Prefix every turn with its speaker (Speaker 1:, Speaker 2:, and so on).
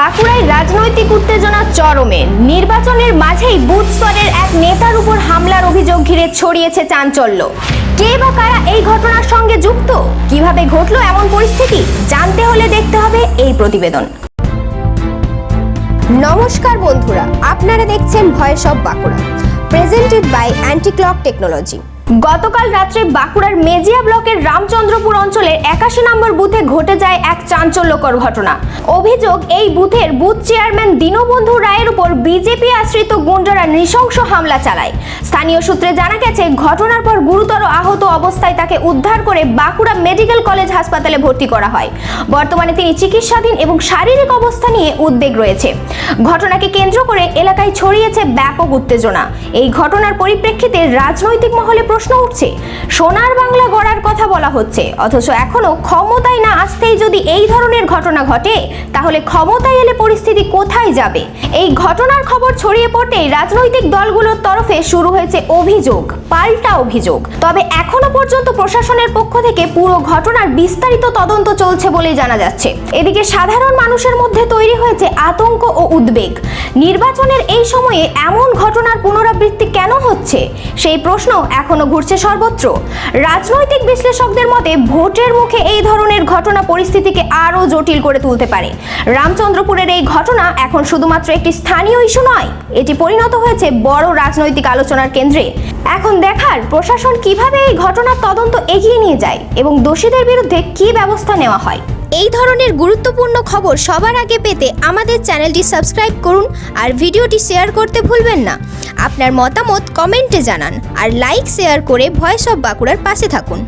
Speaker 1: বাঁকুড়ায় রাজনৈতিক উত্তেজনা চরমে। নির্বাচনের মাঝেই বুথ স্তরের এক নেতার উপর হামলার অভিযোগ ঘিরে ছড়িয়েছে চাঞ্চল্য। কে বা কারা এই ঘটনার সঙ্গে যুক্ত, কিভাবে ঘটলো এমন পরিস্থিতি, জানতে হলে দেখতে হবে এই প্রতিবেদন। নমস্কার বন্ধুরা, আপনারা দেখছেন voice of Bankura, presented by anti clock technology. গতকাল রাত্রে বাঁকুড়ার মেজিয়া ব্লকের রামচন্দ্রপুর অঞ্চলের 81 নম্বর বুথে ঘটে যায় এক চাঞ্চল্যকর ঘটনা। অভিযোগ, এই বুথের বুথ চেয়ারম্যান দীনবন্ধু রায়ের উপর বিজেপি আশ্রিত গুন্ডারা নৃশংস হামলা চালায়। স্থানীয় সূত্রে জানা গেছে, ঘটনার পর গুরুতর আহত অবস্থায় তাকে উদ্ধার করে বাঁকুড়া মেডিকেল কলেজ হাসপাতালে ভর্তি করা হয়। বর্তমানে তিনি চিকিৎসাধীন এবং শারীরিক অবস্থা নিয়ে উদ্বেগ রয়েছে। ঘটনাকে কেন্দ্র করে এলাকায় ছড়িয়েছে ব্যাপক উত্তেজনা। এই ঘটনার পরিপ্রেক্ষিতে রাজনৈতিক মহলে প্রশ্ন উঠছে, সোনার বাংলা গড়ার কথা বলা হচ্ছে, অথচ এখনো ক্ষমতায় না আসতেই যদি এই ধরনের ঘটনা ঘটে, তাহলে ক্ষমতায় এলে পরিস্থিতি কোথায় যাবে? এই ঘটনার খবর ছড়িয়ে পড়তেই রাজনৈতিক দলগুলোর তরফে শুরু হয়েছে অভিযোগ, পাল্টা অভিযোগ। তবে এখনো পর্যন্ত প্রশাসনের পক্ষ থেকে পুরো ঘটনার বিস্তারিত তদন্ত চলছে বলেই জানা যাচ্ছে। এদিকে সাধারণ মানুষের মধ্যে তৈরি হয়েছে আতঙ্ক ও উদ্বেগ। নির্বাচনের এই সময়ে এমন ঘটনার পুনরাবৃত্তি কেন হচ্ছে, সেই প্রশ্ন এখনো ঘুরছে সর্বত্র। রাজনৈতিক বিশ্লেষকদের মতে, ভোটের মুখে এই ধরনের ঘটনা পরিস্থিতিকে আরো জটিল করে তুলতে পারে। রামচন্দ্রপুরের এই ঘটনা এখন শুধুমাত্র একটি স্থানীয় ইস্যু নয়, এটি পরিণত হয়েছে বড় রাজনৈতিক আলোচনার কেন্দ্রে। এখন দেখার, প্রশাসন কিভাবে এই ঘটনার তদন্ত এগিয়ে নিয়ে যায় এবং দোষীদের বিরুদ্ধে কী ব্যবস্থা নেওয়া হয়। এই ধরনের গুরুত্বপূর্ণ খবর সবার আগে পেতে আমাদের চ্যানেলটি সাবস্ক্রাইব করুন আর ভিডিওটি শেয়ার করতে ভুলবেন না। আপনার মতামত কমেন্টে জানান আর লাইক শেয়ার করে ভয়েস অফ বাঁকুড়ার পাশে থাকুন।